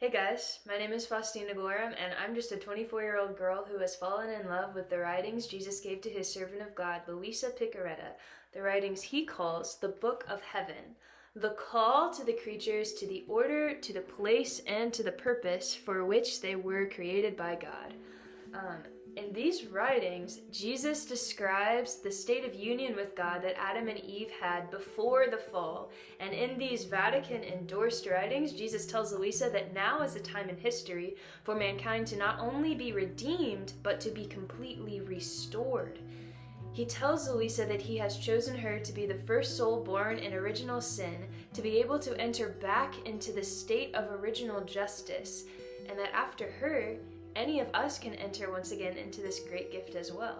Hey guys, my name is Faustina Gorham, and I'm just a 24-year-old girl who has fallen in love with the writings Jesus gave to his servant of God, Luisa Picaretta, the writings he calls the Book of Heaven, the call to the creatures to the order, to the place, and to the purpose for which they were created by God. In these writings, Jesus describes the state of union with God that Adam and Eve had before the fall. And in these Vatican-endorsed writings, Jesus tells Luisa that now is a time in history for mankind to not only be redeemed, but to be completely restored. He tells Luisa that he has chosen her to be the first soul born in original sin, to be able to enter back into the state of original justice, and that after her, any of us can enter once again into this great gift as well.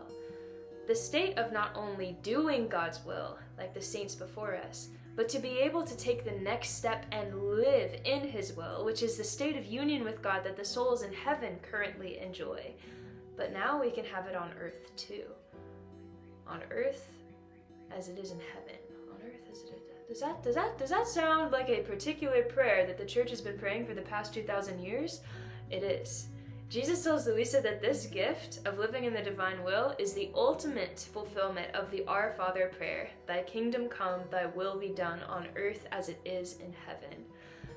The state of not only doing God's will, like the saints before us, but to be able to take the next step and live in His will, which is the state of union with God that the souls in heaven currently enjoy. But now we can have it on earth too. On earth as it is in heaven. On earth as it is. Does that sound like a particular prayer that the church has been praying for the past 2,000 years? It is. Jesus tells Luisa that this gift of living in the divine will is the ultimate fulfillment of the Our Father prayer. Thy kingdom come, thy will be done on earth as it is in heaven.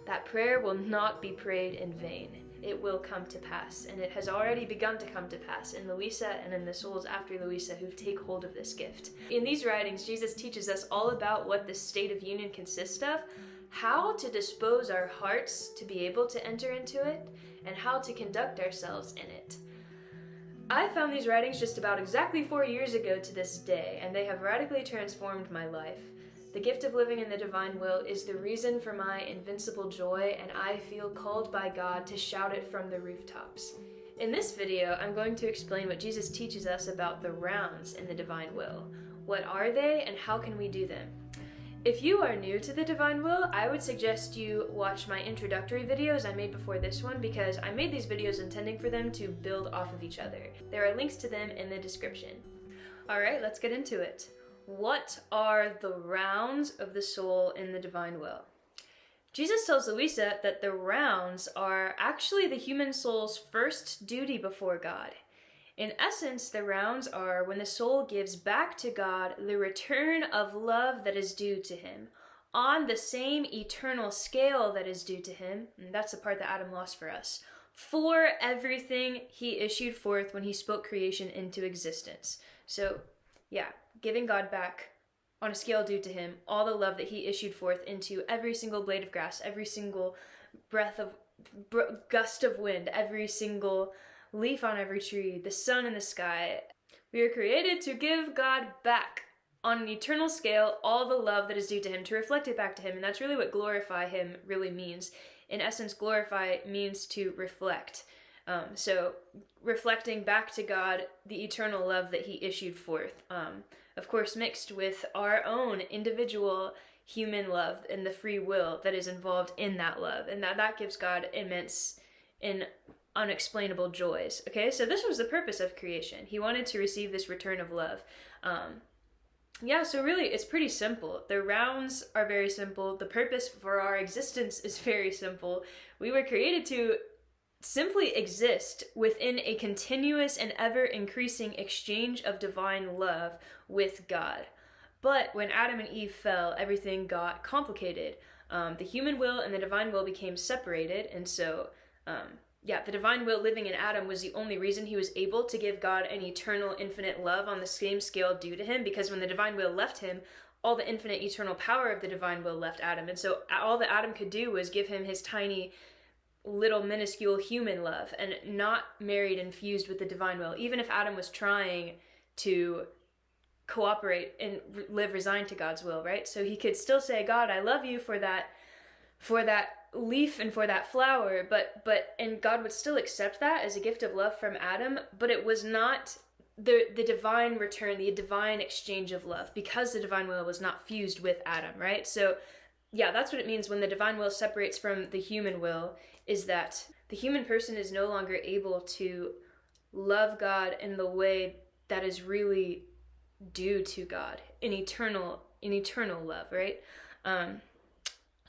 That prayer will not be prayed in vain. It will come to pass, and it has already begun to come to pass in Luisa and in the souls after Luisa who take hold of this gift. In these writings, Jesus teaches us all about what this state of union consists of, how to dispose our hearts to be able to enter into it, and how to conduct ourselves in it. I found these writings just about exactly 4 years ago to this day, and they have radically transformed my life. The gift of living in the divine will is the reason for my invincible joy, and I feel called by God to shout it from the rooftops. In this video, I'm going to explain what Jesus teaches us about the rounds in the divine will. What are they, and how can we do them? If you are new to the divine will, I would suggest you watch my introductory videos I made before this one, because I made these videos intending for them to build off of each other. There are links to them in the description. Alright, let's get into it. What are the rounds of the soul in the divine will? Jesus tells Luisa that the rounds are actually the human soul's first duty before God. In essence, the rounds are when the soul gives back to God the return of love that is due to Him, on the same eternal scale that is due to Him, and that's the part that Adam lost for us, for everything He issued forth when He spoke creation into existence. So, yeah, giving God back on a scale due to Him all the love that He issued forth into every single blade of grass, every single gust of wind, every single leaf on every tree, the sun in the sky. We are created to give God back on an eternal scale all the love that is due to Him, to reflect it back to Him, and that's really what glorify Him really means. In essence, glorify means to reflect. So reflecting back to God the eternal love that He issued forth, of course mixed with our own individual human love and the free will that is involved in that love, and that gives God immense and unexplainable joys. Okay, so this was the purpose of creation. He wanted to receive this return of love. So really it's pretty simple. The rounds are very simple. The purpose for our existence is very simple. We were created to simply exist within a continuous and ever increasing exchange of divine love with God. But when Adam and Eve fell, everything got complicated. The human will and the divine will became separated, and so the divine will living in Adam was the only reason he was able to give God an eternal, infinite love on the same scale due to him, because when the divine will left him, all the infinite, eternal power of the divine will left Adam. And so all that Adam could do was give him his tiny, little, minuscule human love, and not married and fused with the divine will. Even if Adam was trying to cooperate and live resigned to God's will, right? So he could still say, God, I love you for that leaf and for that flower, and God would still accept that as a gift of love from Adam, but it was not the divine return, the divine exchange of love, because the divine will was not fused with Adam, right? So yeah, that's what it means when the divine will separates from the human will, is that the human person is no longer able to love God in the way that is really due to God, in eternal love, right?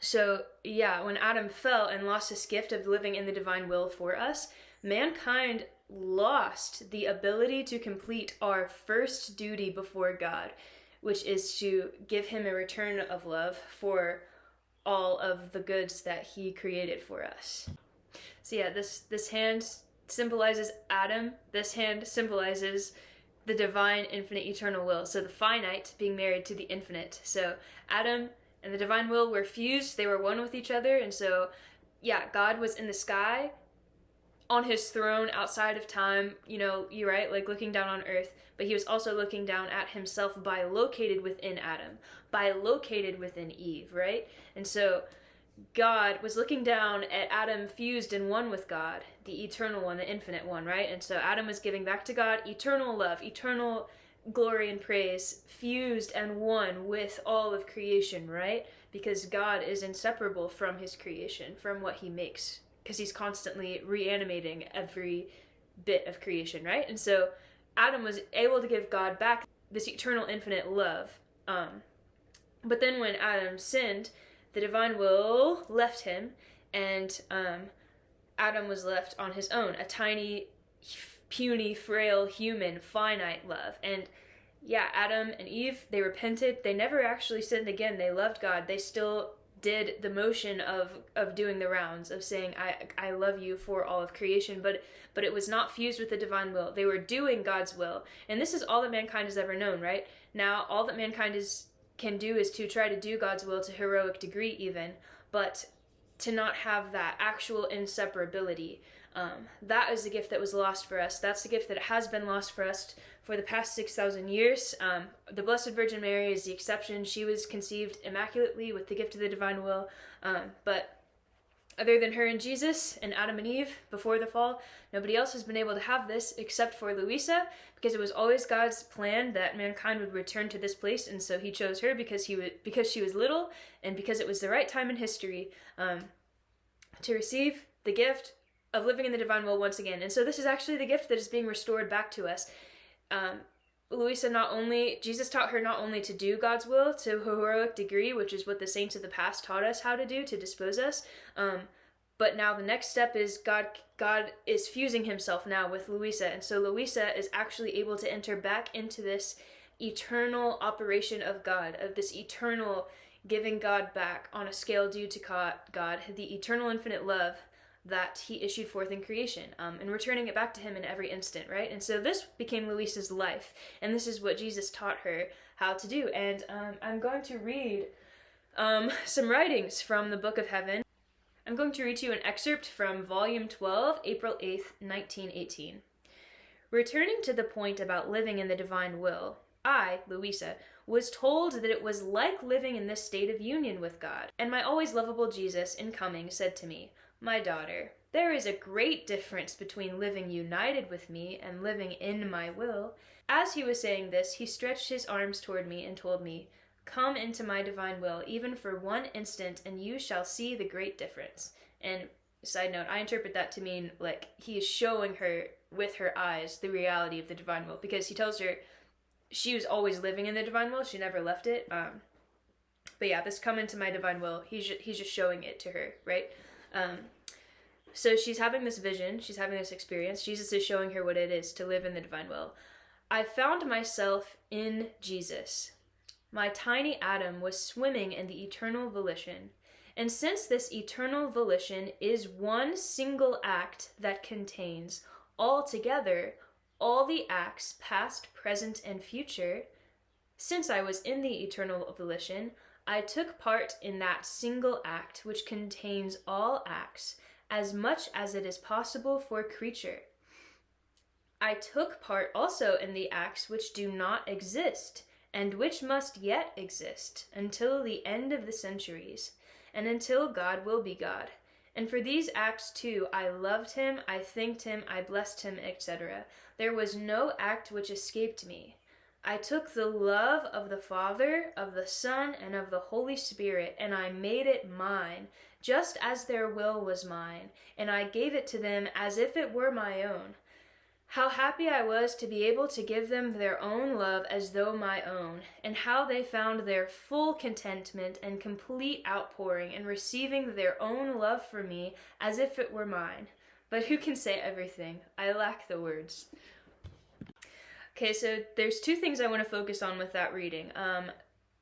So, yeah, when Adam fell and lost his gift of living in the divine will for us, mankind lost the ability to complete our first duty before God, which is to give him a return of love for all of the goods that he created for us. So yeah, this hand symbolizes Adam. This hand symbolizes the divine, infinite, eternal will. So the finite being married to the infinite. So Adam and the divine will were fused. They were one with each other. And so, yeah, God was in the sky on his throne outside of time, you're right, like looking down on earth, but he was also looking down at himself by located within Adam, by located within Eve, right? And so God was looking down at Adam fused in one with God, the eternal one, the infinite one, right? And so Adam was giving back to God eternal love, eternal glory and praise, fused and one with all of creation, right? Because God is inseparable from his creation, from what he makes, because he's constantly reanimating every bit of creation, right? And so Adam was able to give God back this eternal, infinite love. But then when Adam sinned, the divine will left him, and Adam was left on his own, a tiny, puny, frail, human, finite love. And yeah, Adam and Eve, they repented. They never actually sinned again. They loved God. They still did the motion of doing the rounds, of saying, I love you for all of creation, but it was not fused with the divine will. They were doing God's will. And this is all that mankind has ever known, right? Now, all that mankind can do is to try to do God's will to heroic degree even, but to not have that actual inseparability. That is the gift that was lost for us. That's the gift that has been lost for us for the past 6,000 years. The Blessed Virgin Mary is the exception. She was conceived immaculately with the gift of the divine will. But other than her and Jesus and Adam and Eve before the fall, nobody else has been able to have this except for Louisa, because it was always God's plan that mankind would return to this place, and so he chose her because she was little, and because it was the right time in history to receive the gift of living in the divine will once again. And so this is actually the gift that is being restored back to us. Jesus taught her not only to do God's will to a heroic degree, which is what the saints of the past taught us how to do to dispose us, but now the next step is God is fusing himself now with Louisa, and so Louisa is actually able to enter back into this eternal operation of God, of this eternal giving God back on a scale due to God, the eternal infinite love that he issued forth in creation, and returning it back to him in every instant, right? And so this became Louisa's life, and this is what Jesus taught her how to do. And I'm going to read some writings from the Book of Heaven. I'm going to read to you an excerpt from Volume 12, April 8th, 1918. Returning to the point about living in the divine will, I, Louisa, was told that it was like living in this state of union with God, and my always lovable Jesus, in coming, said to me, "My daughter, there is a great difference between living united with me and living in my will." As he was saying this, he stretched his arms toward me and told me, "Come into my divine will, even for one instant, and you shall see the great difference." And side note, I interpret that to mean, like, he is showing her with her eyes the reality of the divine will, because he tells her she was always living in the divine will. She never left it. But yeah, this come into my divine will, he's just showing it to her, right? So she's having this vision, she's having this experience. Jesus is showing her what it is to live in the divine will. I found myself in Jesus. My tiny atom was swimming in the eternal volition. And since this eternal volition is one single act that contains altogether all the acts past, present, and future, since I was in the eternal volition, I took part in that single act which contains all acts, as much as it is possible for creature. I took part also in the acts which do not exist, and which must yet exist, until the end of the centuries, and until God will be God. And for these acts too, I loved him, I thanked him, I blessed him, etc. There was no act which escaped me. I took the love of the Father, of the Son, and of the Holy Spirit, and I made it mine, just as their will was mine, and I gave it to them as if it were my own. How happy I was to be able to give them their own love as though my own, and how they found their full contentment and complete outpouring in receiving their own love for me as if it were mine. But who can say everything? I lack the words. Okay, so there's two things I want to focus on with that reading.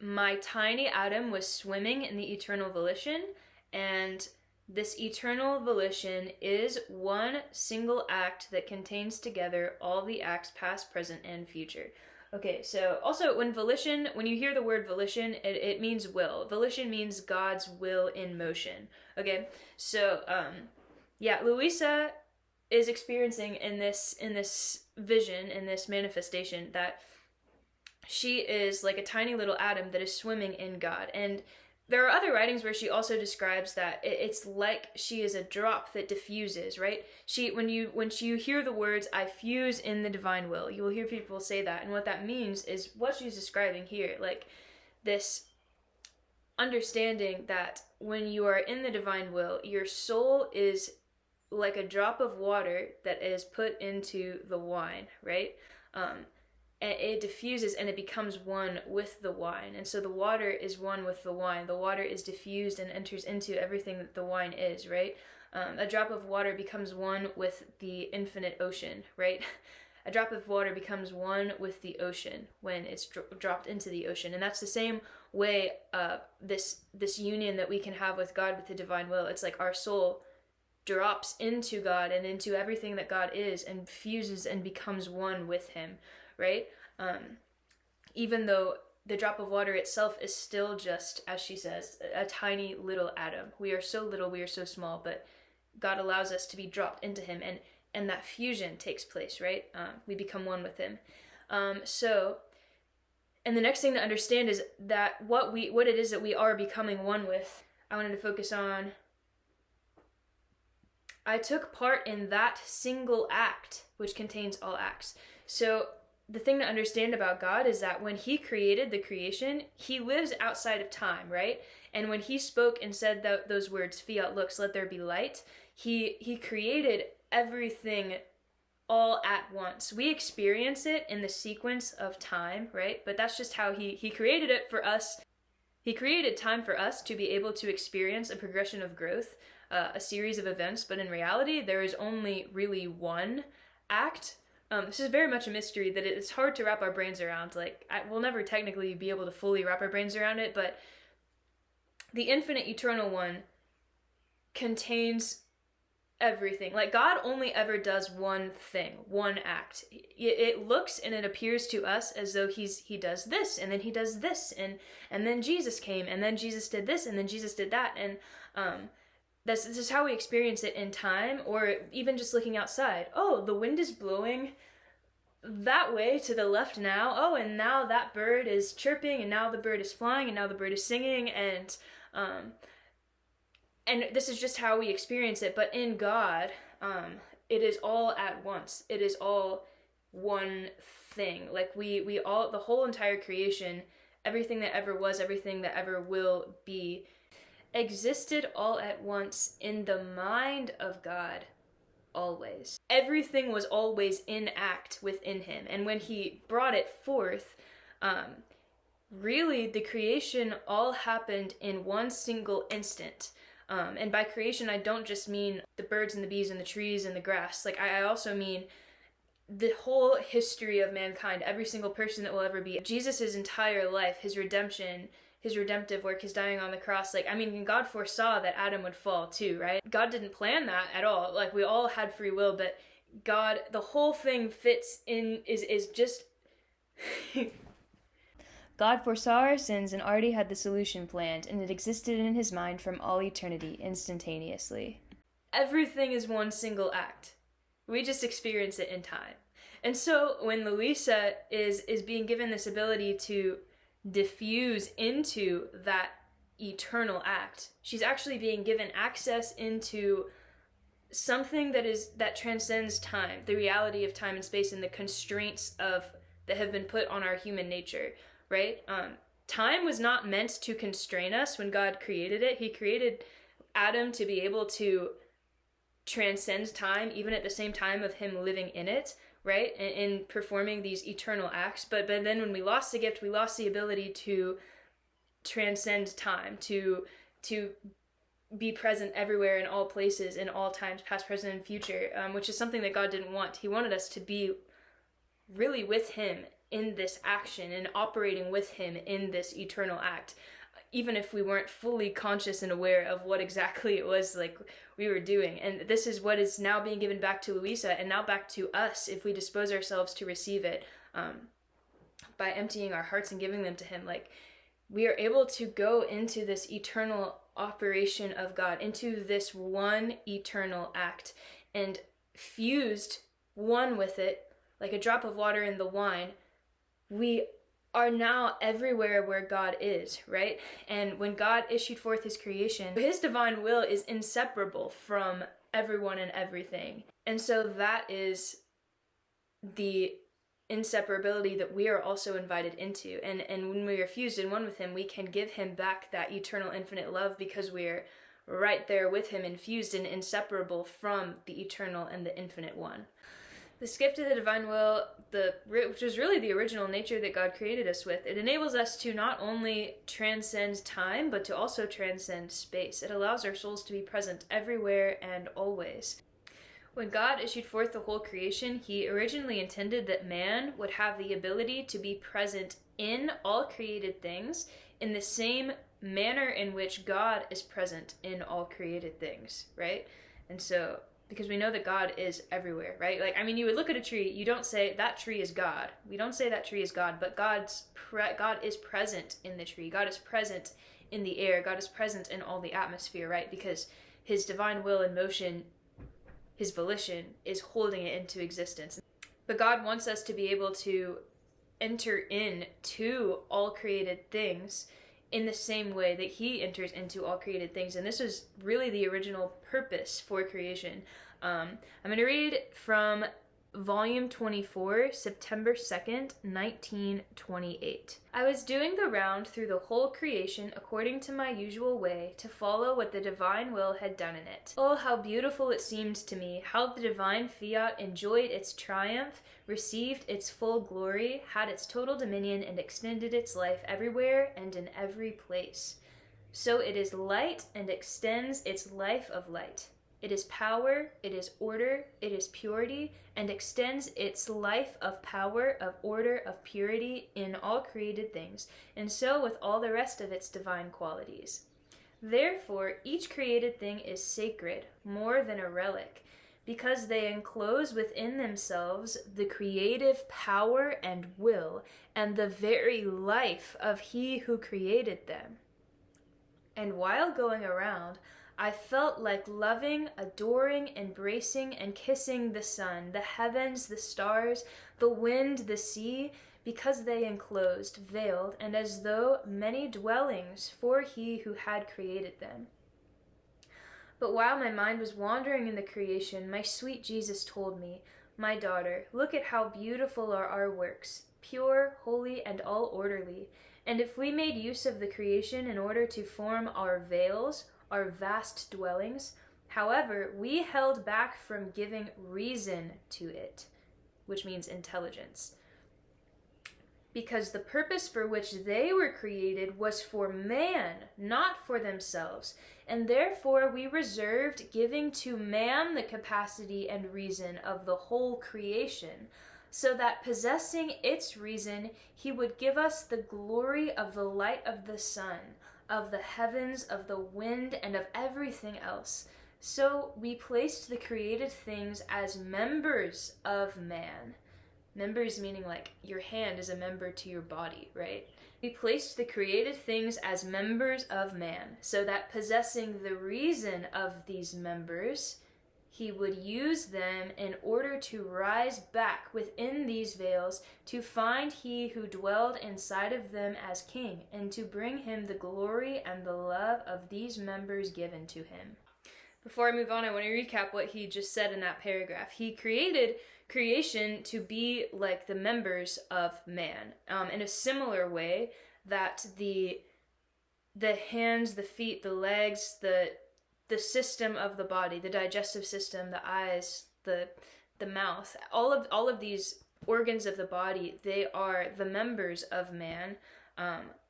My tiny atom was swimming in the eternal volition, and this eternal volition is one single act that contains together all the acts past, present, and future. Okay, so also when you hear the word volition, it means will. Volition means God's will in motion. Okay, so Louisa is experiencing in this vision, in this manifestation, that she is like a tiny little atom that is swimming in God. And there are other writings where she also describes that it's like she is a drop that diffuses, right? When you hear the words, I fuse in the divine will, you will hear people say that. And what that means is what she's describing here, like this understanding that when you are in the divine will, your soul is like a drop of water that is put into the wine, right? And it diffuses and it becomes one with the wine. And so the water is one with the wine. The water is diffused and enters into everything that the wine is, right? A drop of water becomes one with the infinite ocean, right? A drop of water becomes one with the ocean when it's dropped into the ocean. And that's the same way this union that we can have with God, with the divine will. It's like our soul drops into God and into everything that God is and fuses and becomes one with him, right? Even though the drop of water itself is still just, as she says, a tiny little atom. We are so little, we are so small, but God allows us to be dropped into him, and that fusion takes place, right? We become one with him. And the next thing to understand is that what it is that we are becoming one with. I wanted to focus on, I took part in that single act, which contains all acts. So the thing to understand about God is that when he created the creation, he lives outside of time, right? And when he spoke and said those words, fiat lux, let there be light, he created everything all at once. We experience it in the sequence of time, right? But that's just how he created it for us. He created time for us to be able to experience a progression of growth, a series of events, but in reality, there is only really one act. This is very much a mystery that it's hard to wrap our brains around. We'll never technically be able to fully wrap our brains around it, but the infinite eternal one contains everything. Like, God only ever does one thing, one act. It looks and it appears to us as though he does this, and then he does this, and then Jesus came, and then Jesus did this, and then Jesus did that, and this is how we experience it in time, or even just looking outside. Oh, the wind is blowing that way to the left now. Oh, and now that bird is chirping, and now the bird is flying, and now the bird is singing, and this is just how we experience it. But in God, it is all at once. It is all one thing. Like we all, the whole entire creation, everything that ever was, everything that ever will be, existed all at once in the mind of God, always. Everything was always in act within him. And when he brought it forth, really the creation all happened in one single instant. And by creation, I don't just mean the birds and the bees and the trees and the grass. Like, I also mean the whole history of mankind, every single person that will ever be. Jesus' entire life, his redemption, his redemptive work, his dying on the cross. God foresaw that Adam would fall too, right? God didn't plan that at all. Like, we all had free will, but God, the whole thing fits in, is just... God foresaw our sins and already had the solution planned, and it existed in his mind from all eternity, instantaneously. Everything is one single act. We just experience it in time. And so when Louisa is being given this ability to diffuse into that eternal act, she's actually being given access into something that transcends time, the reality of time and space, and the constraints that have been put on our human nature, right? Time was not meant to constrain us when God created it. He created Adam to be able to transcend time, even at the same time of him living in it. right? In performing these eternal acts. But then when we lost the gift, we lost the ability to transcend time, to be present everywhere in all places, in all times, past, present, and future, which is something that God didn't want. He wanted us to be really with him in this action and operating with him in this eternal act, even if we weren't fully conscious and aware of what exactly it was like we were doing. And this is what is now being given back to Louisa and now back to us if we dispose ourselves to receive it, by emptying our hearts and giving them to him. Like, we are able to go into this eternal operation of God, into this one eternal act, and fused one with it, like a drop of water in the wine, we are now everywhere where God is, right? And when God issued forth his creation, his divine will is inseparable from everyone and everything. And so that is the inseparability that we are also invited into. And when we are fused in one with him, we can give him back that eternal infinite love, because we're right there with him, infused and inseparable from the eternal and the infinite one. This gift of the divine will, which is really the original nature that God created us with, it enables us to not only transcend time, but to also transcend space. It allows our souls to be present everywhere and always. When God issued forth the whole creation, he originally intended that man would have the ability to be present in all created things in the same manner in which God is present in all created things, right? And so, because we know that God is everywhere, right? Like, I mean, you would look at a tree, you don't say, that tree is God. We don't say that tree is God, but God is present in the tree. God is present in the air. God is present in all the atmosphere, right? Because his divine will in motion, his volition, is holding it into existence. But God wants us to be able to enter into all created things in the same way that he enters into all created things. And this is really the original purpose for creation. I'm going to read from Volume 24, September 2nd, 1928. I was doing the round through the whole creation according to my usual way, to follow what the divine will had done in it. Oh, how beautiful it seemed to me, how the divine fiat enjoyed its triumph, received its full glory, had its total dominion, and extended its life everywhere and in every place. So it is light and extends its life of light. It is power, it is order, it is purity, and extends its life of power, of order, of purity in all created things, and so with all the rest of its divine qualities. Therefore, each created thing is sacred, more than a relic, because they enclose within themselves the creative power and will, and the very life of he who created them. And while going around, I felt like loving, adoring, embracing, and kissing the sun, the heavens, the stars, the wind, the sea, because they enclosed, veiled, and as though many dwellings for he who had created them. But while my mind was wandering in the creation, my sweet Jesus told me, my daughter, look at how beautiful are our works, pure, holy, and all orderly. And if we made use of the creation in order to form our veils, our vast dwellings, however, we held back from giving reason to it, which means intelligence. Because the purpose for which they were created was for man, not for themselves, and therefore we reserved giving to man the capacity and reason of the whole creation, so that possessing its reason, he would give us the glory of the light of the sun, of the heavens, of the wind, and of everything else. So we placed the created things as members of man. Members meaning like your hand is a member to your body, right? We placed the created things as members of man, so that possessing the reason of these members, he would use them in order to rise back within these veils to find he who dwelled inside of them as king, and to bring him the glory and the love of these members given to him. Before I move on, I want to recap what he just said in that paragraph. He created creation to be like the members of man, in a similar way that the hands, the feet, the legs, the system of the body, the digestive system, the eyes, the the mouth, all of these organs of the body, they are the members of man,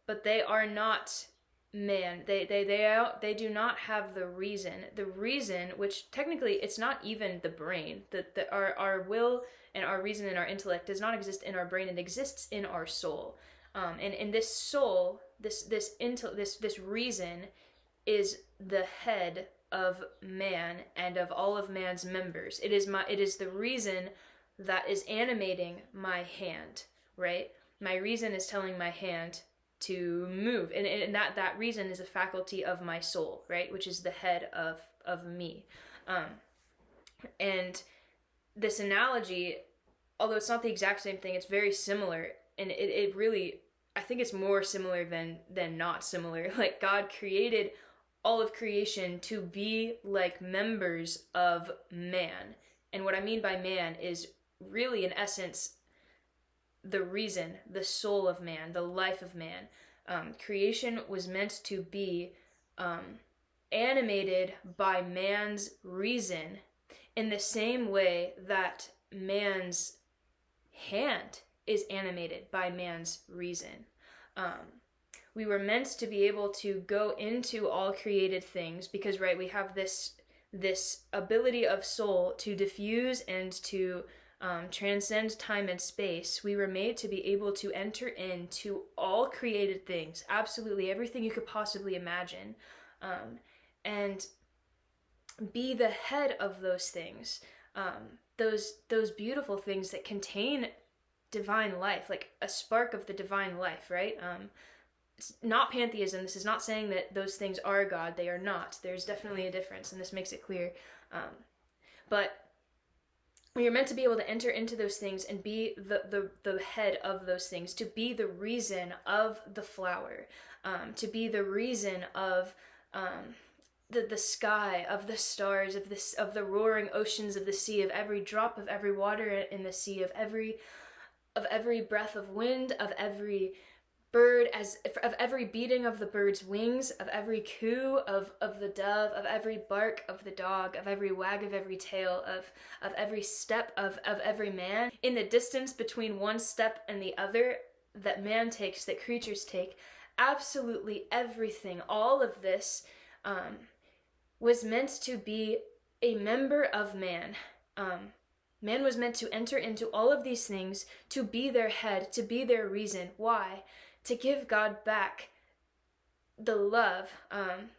but they are not man. They do not have the reason. The reason, which technically it's not even the brain. Our will and our reason and our intellect does not exist in our brain. It exists in our soul. And in this soul, this reason is the head of man and of all of man's members. It is the reason that is animating my hand, right? My reason is telling my hand to move, and that reason is a faculty of my soul, right, which is the head of me. And this analogy, although it's not the exact same thing, it's very similar, and it really, I think it's more similar than not similar. Like, God created all of creation to be like members of man. And what I mean by man is really, in essence, the reason, the soul of man, the life of man. Creation was meant to be animated by man's reason in the same way that man's hand is animated by man's reason. We were meant to be able to go into all created things because, right, we have this ability of soul to diffuse and to transcend time and space. We were made to be able to enter into all created things, absolutely everything you could possibly imagine, and be the head of those things, those beautiful things that contain divine life, like a spark of the divine life, right? It's not pantheism. This is not saying that those things are God. They are not. There's definitely a difference, and this makes it clear. But we are meant to be able to enter into those things and be the head of those things, to be the reason of the flower, to be the reason of the sky, of the stars, of the roaring oceans of the sea, of every drop of every water in the sea, of every breath of wind, of every bird, of every beating of the bird's wings, of every coo of the dove, of every bark of the dog, of every wag of every tail, of every step of every man. In the distance between one step and the other that man takes, that creatures take, absolutely everything, all of this was meant to be a member of man. Man was meant to enter into all of these things, to be their head, to be their reason. Why? To give God back the love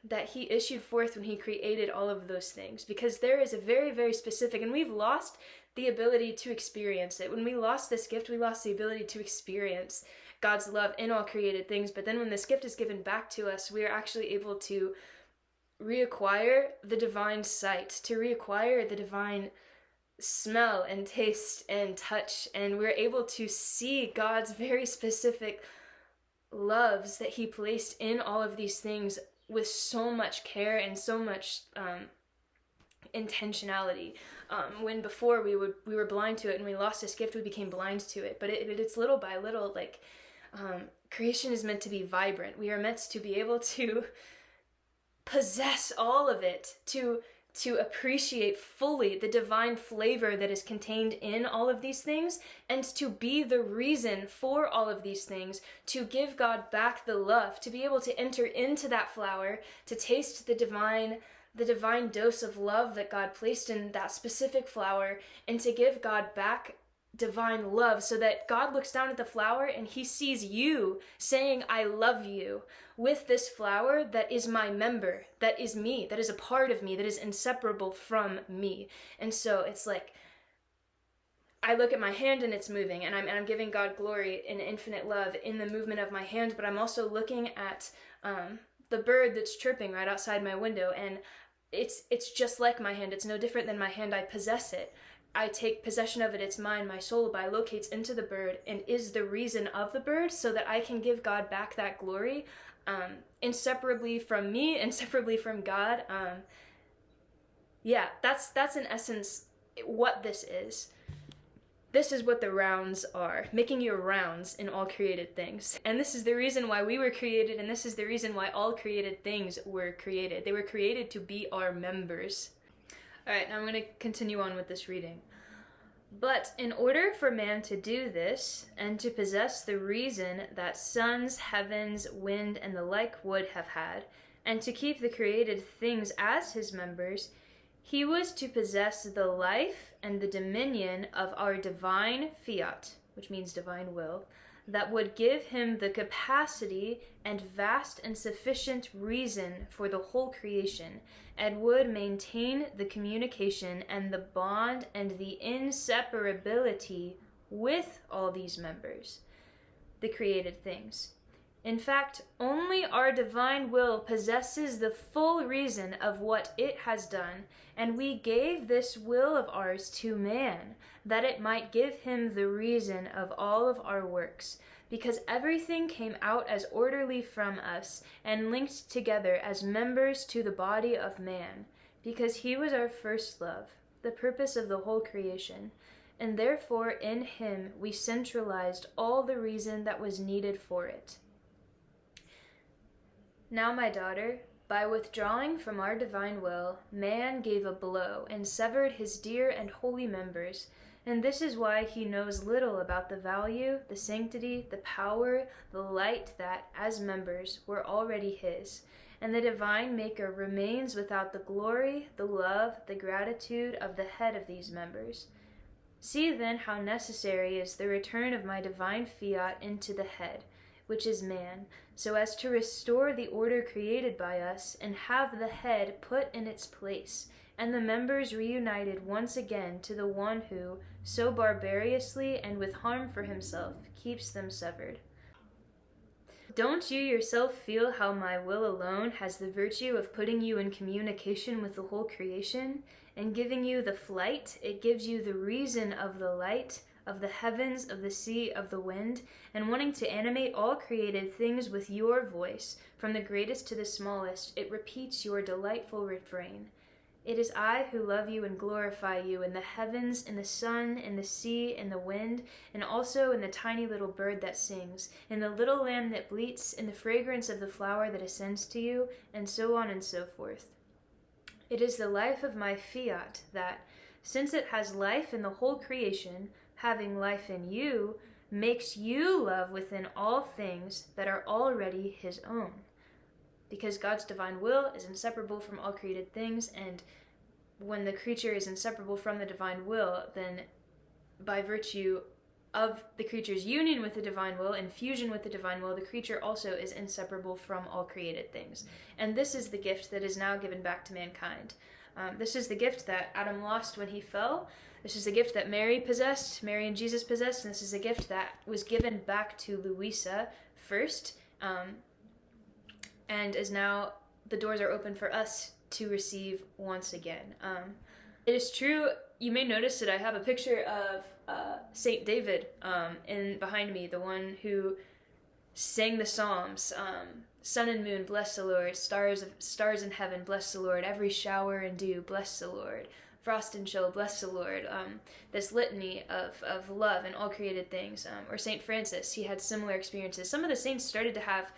that he issued forth when he created all of those things. Because there is a very, very specific, and we've lost the ability to experience it. When we lost this gift, we lost the ability to experience God's love in all created things. But then when this gift is given back to us, we are actually able to reacquire the divine sight, to reacquire the divine smell and taste and touch, and we're able to see God's very specific loves that he placed in all of these things with so much care and so much intentionality. When before we were blind to it, and we lost this gift, we became blind to it. But it's little by little, like, creation is meant to be vibrant. We are meant to be able to possess all of it, to appreciate fully the divine flavor that is contained in all of these things, and to be the reason for all of these things, to give God back the love, to be able to enter into that flower, to taste the divine dose of love that God placed in that specific flower, and to give God back divine love, so that God looks down at the flower and he sees you saying, I love you, with this flower that is my member, that is me, that is a part of me, that is inseparable from me. And so it's like, I look at my hand and it's moving, and I'm giving God glory and infinite love in the movement of my hand, but I'm also looking at the bird that's chirping right outside my window, and it's just like my hand. It's no different than my hand. I possess it. I take possession of it. It's mine. My soul bilocates into the bird and is the reason of the bird, so that I can give God back that glory, inseparably from me, inseparably from God. That's in essence what this is. This is what the rounds are, making your rounds in all created things. And this is the reason why we were created, and this is the reason why all created things were created. They were created to be our members. All right, now I'm going to continue on with this reading. But in order for man to do this, and to possess the reason that suns, heavens, wind, and the like would have had, and to keep the created things as his members, he was to possess the life and the dominion of our divine fiat, which means divine will, that would give him the capacity and vast and sufficient reason for the whole creation, and would maintain the communication and the bond and the inseparability with all these members, the created things. In fact, only our divine will possesses the full reason of what it has done, and we gave this will of ours to man, that it might give him the reason of all of our works, because everything came out as orderly from us, and linked together as members to the body of man, because he was our first love, the purpose of the whole creation, and therefore in him we centralized all the reason that was needed for it. Now, my daughter, by withdrawing from our divine will, man gave a blow and severed his dear and holy members, and this is why he knows little about the value, the sanctity, the power, the light that, as members, were already his, and the divine Maker remains without the glory, the love, the gratitude of the head of these members. See then how necessary is the return of my divine fiat into the head, which is man, so as to restore the order created by us, and have the head put in its place, and the members reunited once again to the one who, so barbarously and with harm for himself, keeps them severed. Don't you yourself feel how my will alone has the virtue of putting you in communication with the whole creation, and giving you the flight? It gives you the reason of the light, of the heavens, of the sea, of the wind, and wanting to animate all created things with your voice, from the greatest to the smallest, it repeats your delightful refrain. It is I who love you and glorify you in the heavens, in the sun, in the sea, in the wind, and also in the tiny little bird that sings, in the little lamb that bleats, in the fragrance of the flower that ascends to you, and so on and so forth. It is the life of my fiat that, since it has life in the whole creation, having life in you, makes you love within all things that are already his own. Because God's divine will is inseparable from all created things, and when the creature is inseparable from the divine will, then by virtue of the creature's union with the divine will and fusion with the divine will, the creature also is inseparable from all created things. And this is the gift that is now given back to mankind. This is the gift that Adam lost when he fell. This is the gift that Mary and Jesus possessed, and this is a gift that was given back to Louisa first, and is now, the doors are open for us to receive once again. It is true, you may notice that I have a picture of Saint David behind me, the one who sang the Psalms. Sun and moon, bless the Lord. Stars in heaven, bless the Lord. Every shower and dew, bless the Lord. Frost and chill, bless the Lord. This litany of love in all created things. Or Saint Francis, he had similar experiences. Some of the saints started to have,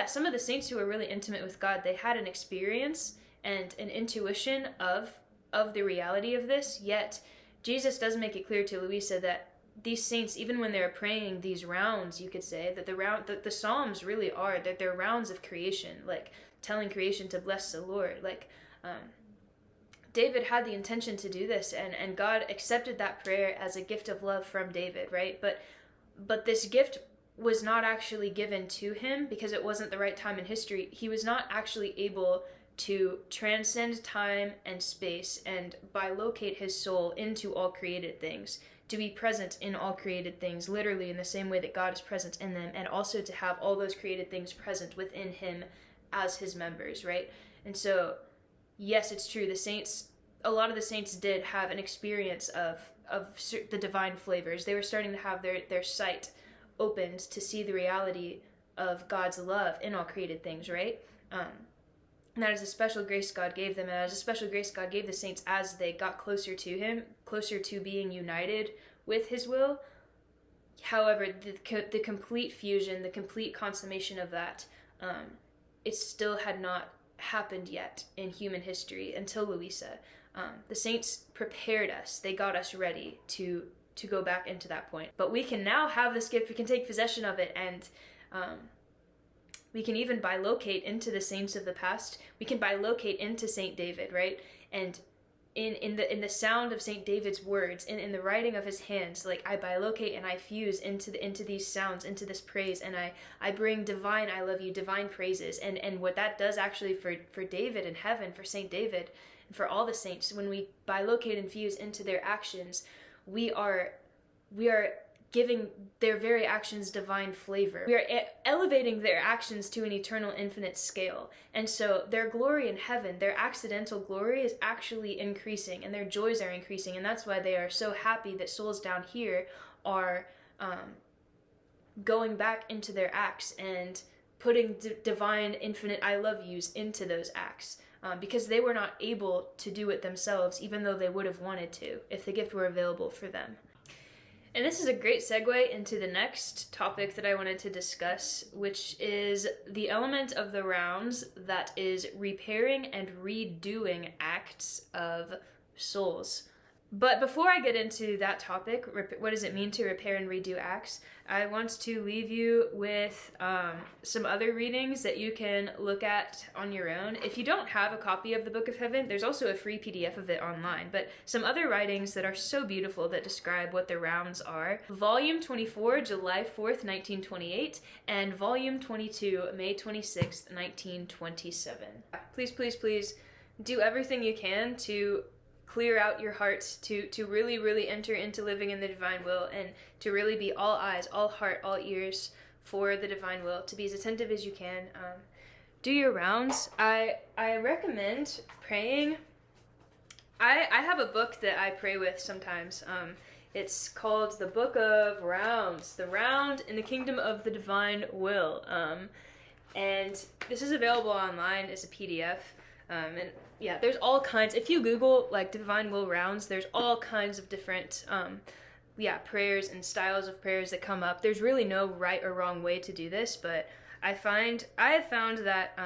some of the saints who were really intimate with God, they had an experience and an intuition of the reality of this, yet Jesus does make it clear to Louisa that these saints, even when they're praying these rounds, you could say, that the Psalms really are, that they're rounds of creation, like telling creation to bless the Lord. Like, David had the intention to do this, and God accepted that prayer as a gift of love from David, right? But this gift was not actually given to him because it wasn't the right time in history. He was not actually able to transcend time and space and bilocate his soul into all created things, to be present in all created things, literally in the same way that God is present in them, and also to have all those created things present within him as his members, right? And so, yes, it's true, a lot of the saints did have an experience of the divine flavors. They were starting to have their sight opened to see the reality of God's love in all created things, right? And that is a special grace God gave them, and that is a special grace God gave the saints as they got closer to him, closer to being united with his will. However, the complete fusion, the complete consummation of that, it still had not happened yet in human history until Louisa. The saints prepared us. They got us ready to go back into that point. But we can now have this gift. We can take possession of it, and we can even bilocate into the saints of the past. We can bilocate into Saint David, right? And in the sound of Saint David's words, in the writing of his hands, like I bilocate and I fuse into these sounds, into this praise, and I bring divine I love you, divine praises. And what that does actually for David in heaven, for Saint David, and for all the saints, when we bilocate and fuse into their actions, we are giving their very actions divine flavor. We are elevating their actions to an eternal, infinite scale. And so their glory in heaven, their accidental glory, is actually increasing, and their joys are increasing. And that's why they are so happy that souls down here are going back into their acts and putting divine, infinite I love yous into those acts. Because they were not able to do it themselves, even though they would have wanted to, if the gift were available for them. And this is a great segue into the next topic that I wanted to discuss, which is the element of the rounds that is repairing and redoing acts of souls. But before I get into that topic, what does it mean to repair and redo acts, I want to leave you with some other readings that you can look at on your own. If you don't have a copy of the Book of Heaven, there's also a free PDF of it online, but some other writings that are so beautiful that describe what the rounds are. Volume 24, July 4th, 1928, and Volume 22, May 26th, 1927. Please, please, please do everything you can to clear out your hearts, to really, really enter into living in the divine will, and to really be all eyes, all heart, all ears for the divine will, to be as attentive as you can. Do your rounds. I recommend praying. I have a book that I pray with sometimes. It's called The Book of Rounds, The Round in the Kingdom of the Divine Will. And this is available online as a PDF. And yeah, there's all kinds. If you Google like divine will rounds, there's all kinds of different prayers and styles of prayers that come up. There's really no right or wrong way to do this, but I have found that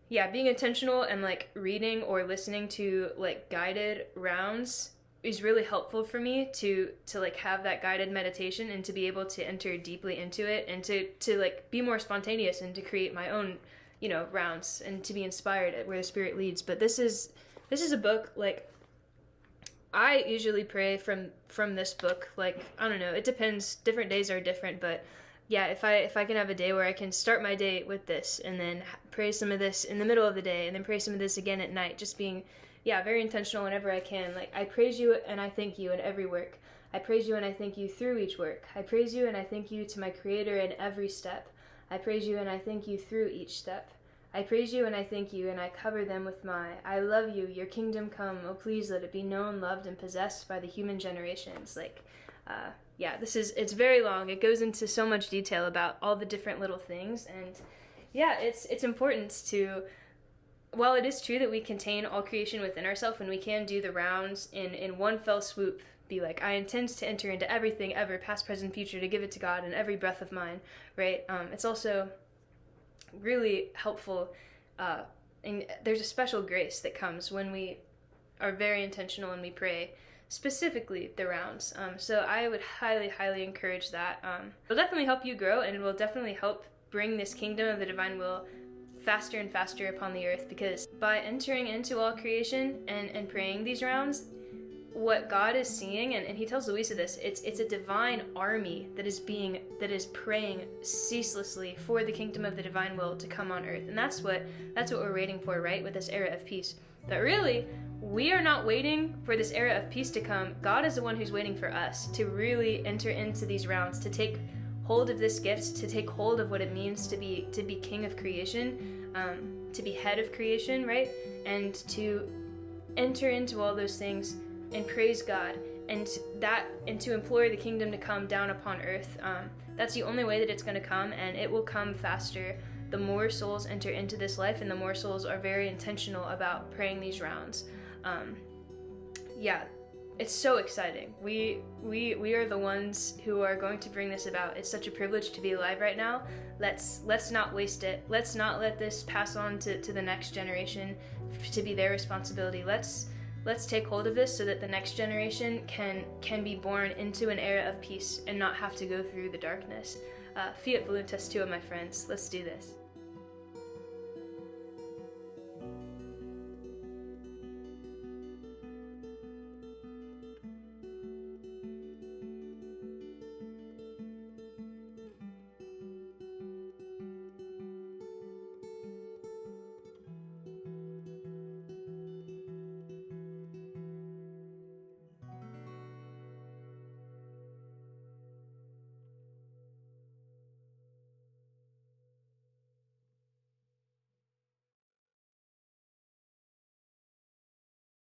being intentional and like reading or listening to like guided rounds is really helpful for me to like have that guided meditation and to be able to enter deeply into it and to like be more spontaneous and to create my own rounds and to be inspired at where the Spirit leads. But this is a book, like, I usually pray from this book. Like, I don't know, it depends, different days are different, but yeah, if I can have a day where I can start my day with this and then pray some of this in the middle of the day and then pray some of this again at night, just being very intentional whenever I can. Like, I praise you and I thank you in every work. I praise you and I thank you through each work. I praise you and I thank you to my Creator in every step. I praise you and I thank you through each step. I praise you and I thank you and I cover them with my I love you, your kingdom come, oh please let it be known, loved, and possessed by the human generations. Like, it's very long. It goes into so much detail about all the different little things, and it's important to, while it is true that we contain all creation within ourselves and we can do the rounds in one fell swoop, be like, I intend to enter into everything ever, past, present, future, to give it to God in every breath of mine, right? It's also really helpful, and there's a special grace that comes when we are very intentional and we pray specifically the rounds. So I would highly, highly encourage that. It'll definitely help you grow, and it will definitely help bring this kingdom of the divine will faster and faster upon the earth, because by entering into all creation and praying these rounds, what God is seeing, and he tells Louisa this, it's a divine army that is praying ceaselessly for the kingdom of the divine will to come on earth. And that's what we're waiting for, right, with this era of peace. But really, we are not waiting for this era of peace to come. God is the one who's waiting for us to really enter into these rounds, to take hold of this gift, to take hold of what it means to be king of creation, to be head of creation, right? And to enter into all those things and praise God, and to implore the kingdom to come down upon earth. That's the only way that it's going to come, and it will come faster the more souls enter into this life and the more souls are very intentional about praying these rounds. It's so exciting. We are the ones who are going to bring this about. It's such a privilege to be alive right now. Let's not waste it. Let's not let this pass on to the next generation to be their responsibility. Let's Let's take hold of this so that the next generation can be born into an era of peace and not have to go through the darkness. Fiat voluntas tua, my friends. Let's do this.